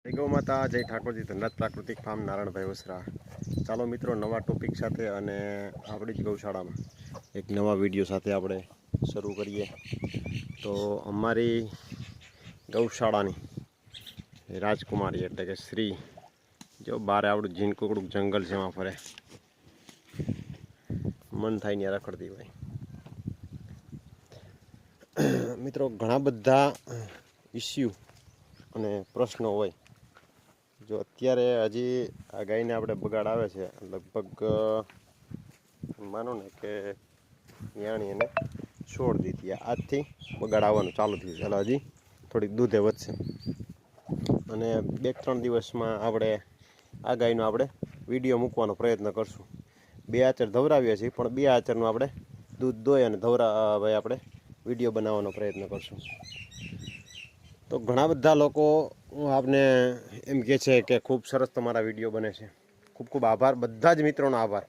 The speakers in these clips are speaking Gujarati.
જય ગૌ માતા, જય ઠાકોરજી, ધનરાજ પ્રાકૃતિક ફાર્મ, નારાયણભાઈ વસરા. ચાલો મિત્રો, નવા ટોપિક સાથે અને આપણી જ ગૌશાળામાં એક નવા વિડીયો સાથે આપણે શરૂ કરીએ. તો અમારી ગૌશાળાની રાજકુમારી એટલે કે શ્રી જો બારે આવડું ઝીણકુકડું જંગલ છે, એમાં ફરે મન થાય ને રખડતી હોય. મિત્રો, ઘણા બધા ઇસ્યુ અને પ્રશ્નો હોય. જો અત્યારે હજી આ ગાયને આપણે બગાડ આવે છે, લગભગ માનો ને કે યાણી એને છોડ દીધી, આજથી બગાડ આવવાનું ચાલુ થયું છે. એટલે હજી થોડીક દૂધે વધશે અને 2-3 દિવસમાં આપણે આ ગાયનો આપણે વિડીયો મૂકવાનો પ્રયત્ન કરશું. 2 આચર ધવરાવીએ છીએ, પણ 2 આચરનું આપણે દૂધ દોઈ અને ભાઈ આપણે વિડીયો બનાવવાનો પ્રયત્ન કરશું. તો ઘણા બધા લોકો આપને એમ કહે છે કે ખૂબ સરસ તમારા વિડીયો બને છે. ખૂબ ખૂબ આભાર, બધા જ મિત્રોનો આભાર,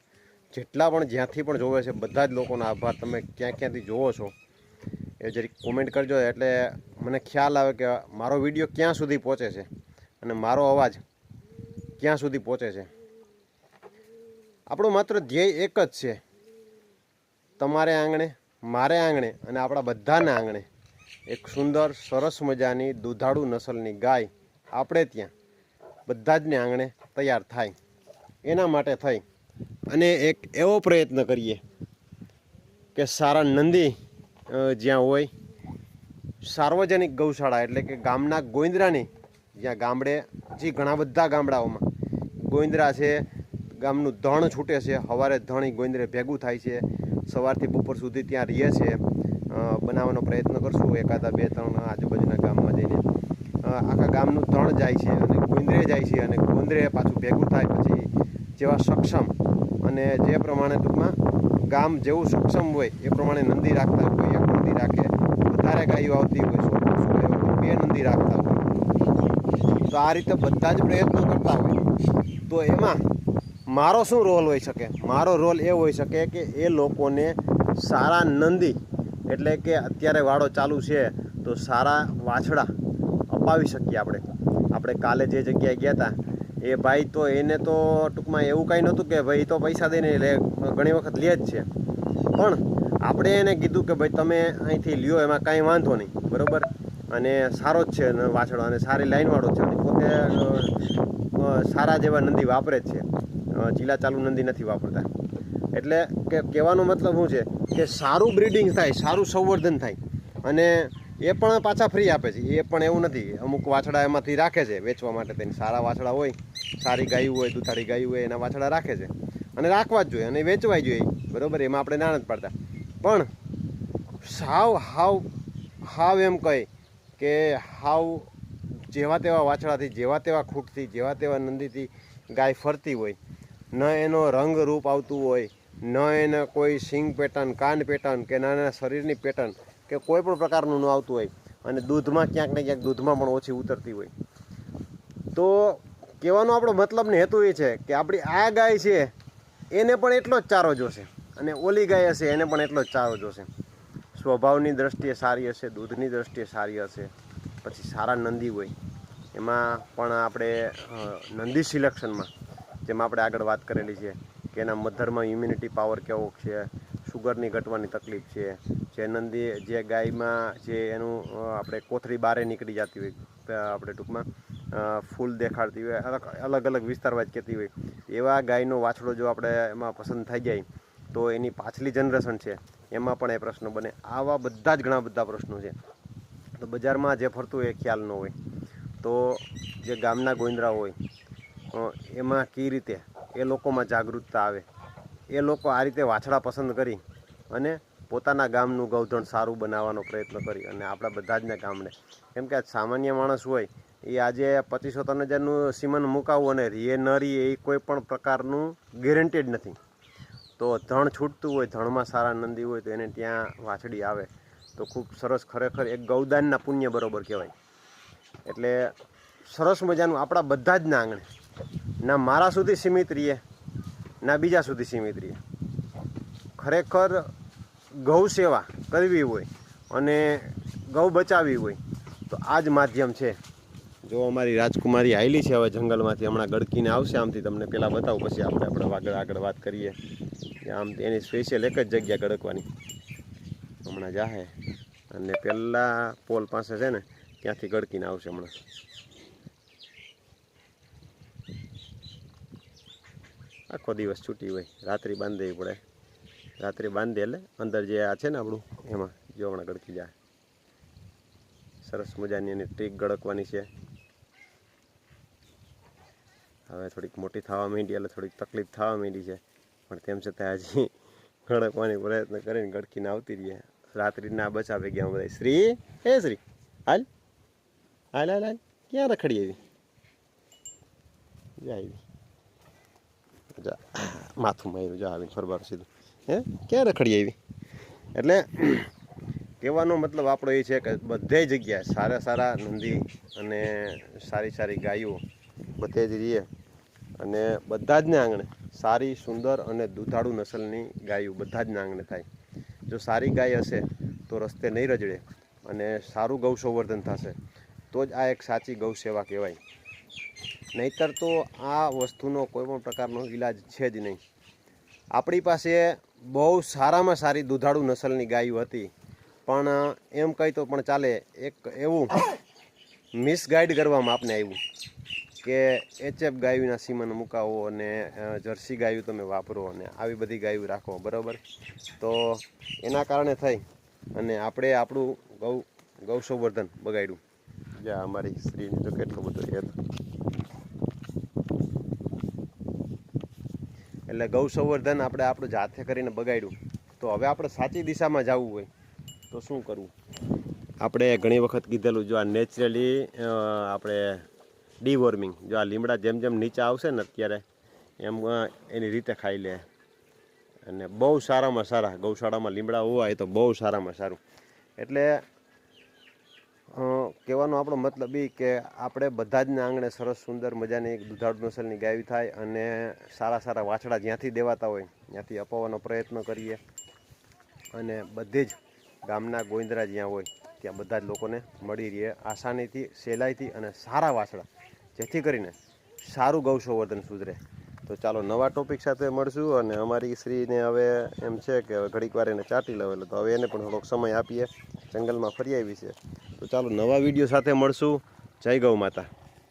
જેટલા પણ જ્યાંથી પણ જોવે છે બધા જ લોકોનો આભાર. તમે ક્યાંથી જોવો છો એ જરીક કોમેન્ટ કરજો, એટલે મને ખ્યાલ આવે કે મારો વિડીયો ક્યાં સુધી પહોંચે છે અને મારો અવાજ ક્યાં સુધી પહોંચે છે. આપણો માત્ર ધ્યેય એક જ છે, તમારે આંગણે, મારે આંગણે અને આપણા બધાના આંગણે એક સુંદર સરસ મજાની દુધાળુ નસલની ગાય આપણે ત્યાં બધા જને આંગણે તૈયાર થાય. એના માટે થઈ અને એક એવો પ્રયત્ન કરીએ કે સારા નંદી જ્યાં હોય, સાર્વજનિક ગૌશાળા એટલે કે ગામના ગોવિંદરાની, જ્યાં ગામડે જે ઘણા બધા ગામડાઓમાં ગોવિંદરા છે, ગામનું ધણ છૂટે છે, સવારે ધણી ગોવિંદરે ભેગું થાય છે, સવારથી બપોર સુધી ત્યાં રહે છે. બનાવવાનો પ્રયત્ન કરશું, એકાદા 2-3 આજુબાજુના ગામમાં જઈને આખા ગામનું ધણ જાય છે અને ગોવિંદરે જાય છે, અને ગોવિંદરે પાછું ભેગું થાય પછી જેવા સક્ષમ અને જે પ્રમાણે ટૂંકમાં ગામ જેવું સક્ષમ હોય એ પ્રમાણે નંદી રાખતા હોય. એક નંદી રાખે, વધારે ગાયો આવતી હોય 100 તો 2 નંદી રાખતા હોય. તો આ રીતે બધા જ પ્રયત્નો કરતા હોય. તો એમાં મારો શું રોલ હોઈ શકે? મારો રોલ એ હોઈ શકે કે એ લોકોને સારા નંદી એટલે કે અત્યારે વાળો ચાલુ છે તો સારા વાછડા અપાવી શકીએ. આપણે કાલે જે જગ્યાએ ગયા હતા એ ભાઈ, તો એને તો ટૂંકમાં એવું કાંઈ નહોતું કે ભાઈ તો પૈસા દઈને ઘણી વખત લે જ છે, પણ આપણે એને કીધું કે ભાઈ તમે અહીંથી લ્યો, એમાં કાંઈ વાંધો નહીં, બરાબર, અને સારો જ છે વાછડો અને સારી લાઈનવાળો છે, અને પોતે સારા જેવા નંદી વાપરે જ છે, ચીલા ચાલુ નંદી નથી વાપરતા. એટલે કે કહેવાનો મતલબ શું છે કે સારું બ્રીડિંગ થાય, સારું સંવર્ધન થાય, અને એ પણ પાછા ફ્રી આપે છે. એ પણ એવું નથી, અમુક વાછડા એમાંથી રાખે છે વેચવા માટે. તેની સારા વાછડા હોય, સારી ગાયું હોય, દુધાળી ગાયું હોય, એના વાછડા રાખે છે અને રાખવા જ જોઈએ અને વેચવાય જોઈએ, બરાબર. એમાં આપણે ના નથી પાડતા, પણ હાવ એમ કહે કે હાવ જેવા તેવા વાછડાથી, જેવા તેવા ખૂટથી, જેવા તેવા નંદીથી ગાય ફરતી હોય, ન એનો રંગ રૂપ આવતું હોય, ન એને કોઈ સિંગ પેટર્ન, કાન પેટર્ન કે નાના શરીરની પેટર્ન કે કોઈ પણ પ્રકારનું ન આવતું હોય, અને દૂધમાં ક્યાંક ને ક્યાંક દૂધમાં પણ ઓછી ઉતરતી હોય. તો કહેવાનો આપણો મતલબ ને હેતુ એ છે કે આપણી આ ગાય છે એને પણ એટલો જ ચારો જોશે, અને ઓલી ગાય હશે એને પણ એટલો જ ચારો જોશે. સ્વભાવની દ્રષ્ટિએ સારી હશે, દૂધની દ્રષ્ટિએ સારી હશે, પછી સારા નંદી હોય. એમાં પણ આપણે નંદી સિલેક્શનમાં જેમાં આપણે આગળ વાત કરેલી છે કે એના મધરમાં ઇમ્યુનિટી પાવર કેવો છે, શુગરની ઘટવાની તકલીફ છે, જે નંદી જે ગાયમાં જે એનું આપણે કોથળી બારે નીકળી જતી હોય, આપણે ટૂંકમાં ફૂલ દેખાડતી હોય, અલગ અલગ વિસ્તારવાજ કહેતી હોય, એવા ગાયનો વાછડો જો આપણે એમાં પસંદ થઈ જાય તો એની પાછલી જનરેશન છે એમાં પણ એ પ્રશ્નો બને. આવા બધા જ ઘણા બધા પ્રશ્નો છે. તો બજારમાં જે ફરતું હોય એ ખ્યાલ ન હોય, તો જે ગામના ગોવિંદરા હોય એમાં કઈ રીતે એ લોકોમાં જાગૃતતા આવે, એ લોકો આ રીતે વાછડા પસંદ કરી અને પોતાના ગામનું ગૌધન સારું બનાવવાનો પ્રયત્ન કરી અને આપણા બધા જના ગામડે, કેમ કે સામાન્ય માણસ હોય એ આજે 2500-3000નું સીમન મુકાવવું અને રીએ ન રીએ એ કોઈ પણ પ્રકારનું ગેરંટેડ નથી. તો ધણ છૂટતું હોય, ધણમાં સારા નંદી હોય, તો એને ત્યાં વાછડી આવે તો ખૂબ સરસ, ખરેખર એક ગૌદાનના પુણ્ય બરોબર કહેવાય. એટલે સરસ મજાનું આપણા બધા જ ના આંગણે, ના મારા સુધી સીમિત રહીએ, ના બીજા સુધી સીમિત રહીએ. ખરેખર ગૌ સેવા કરવી હોય અને ગૌ બચાવવી હોય તો આ જ માધ્યમ છે. જો અમારી રાજકુમારી આવેલી છે હવે જંગલમાંથી, હમણાં ગડકીને આવશે આમથી, તમને પહેલાં બતાવું પછી આપણે આગળ વાત કરીએ. આમ એની સ્પેશિયલ એક જ જગ્યા ગડકવાની, હમણાં જાહે અને પહેલાં પોલ પાસે છે ને ત્યાંથી ગડકીને આવશે હમણાં. આખો દિવસ છૂટી હોય, રાત્રિ બાંધવી પડે, રાત્રિ બાંધી એટલે અંદર જે આ છે ને આપણું એમાં જો હમણાં ગડકી જાય. સરસ મજાની એની ટ્રીક ગળકવાની છે. હવે થોડીક મોટી થવા માંડી એટલે થોડીક તકલીફ થવા માંડી છે, પણ તેમ છતાં હજી ગળકવાની પ્રયત્ન કરીને ગળકીને આવતી રહીએ. રાત્રિના બચાવે ગયા બધા. શ્રી શ્રી હાલ હાલ હાલ હાલ, ક્યાં રખડી આવી? આવી જા, માથું માર્યું, જા આવીને ફરવાનું સીધું. ક્યાં રખડી આવી? એટલે કહેવાનો મતલબ આપણો એ છે કે બધે જગ્યાએ સારા નંદી અને સારી ગાયો બધે જ રહીએ, અને બધા જ ને આંગણે સારી સુંદર અને દુધાળુ નસલની ગાયો બધા જ ને આંગણે થાય. જો સારી ગાય હશે તો રસ્તે નહીં રજડે અને સારું ગૌ સંવર્ધન થશે, તો જ આ એક સાચી ગૌ સેવા કહેવાય. નહીંતર તો આ વસ્તુનો કોઈ પણ પ્રકારનો ઈલાજ છે જ નહીં. આપણી પાસે બહુ સારામાં સારી દુધાળુ નસલની ગાયો હતી, પણ એમ કહી તો પણ ચાલે, એક એવું મિસગાઈડ કરવામાં આપને આવ્યું કે HF ગાયોના સીમન મુકાવો અને જર્સી ગાયો તમે વાપરો અને આવી બધી ગાયો રાખો, બરાબર. તો એના કારણે થઈ અને આપણે આપણું ગૌ સંવર્ધન બગાડ્યું. જ્યાં અમારી સ્ત્રીની તો કેટલું બધું યાદ. એટલે ગૌ સંવર્ધન આપણે આપણું જાતે કરીને બગાડ્યું. તો હવે આપણે સાચી દિશામાં જવું હોય તો શું કરવું? આપણે ઘણી વખત કીધેલું, જો આ નેચરલી આપણે ડીવોર્મિંગ, જો આ લીમડા જેમ જેમ નીચે આવશે ને અત્યારે એમ એની રીતે ખાઈ લે, અને બહુ સારામાં સારા ગૌશાળામાં લીમડા હોય તો બહુ સારામાં સારું. એટલે કહેવાનો આપણો મતલબ એ કે આપણે બધા જ ને આંગણે સરસ સુંદર મજાની એક દુધાળુ નસલની ગાય થાય અને સારા વાછડા જ્યાંથી દેવાતા હોય ત્યાંથી અપાવવાનો પ્રયત્ન કરીએ, અને બધી જ ગામના ગોવિંદરા જ્યાં હોય ત્યાં બધા જ લોકોને મળી રહે આસાનીથી, સહેલાઈથી અને સારા વાછડા, જેથી કરીને સારું ગૌ સંવર્ધન સુધરે. તો ચાલો નવા ટોપિક સાથે મળશું. અને અમારી સ્ત્રીને હવે એમ છે કે હવે ઘડીક વાર એને ચાટી લેવેલો, તો હવે એને પણ થોડોક સમય આપીએ, જંગલમાં ફરી આવી છે. તો ચાલો નવા વિડીયો સાથે મળશું. જય ગૌ માતા.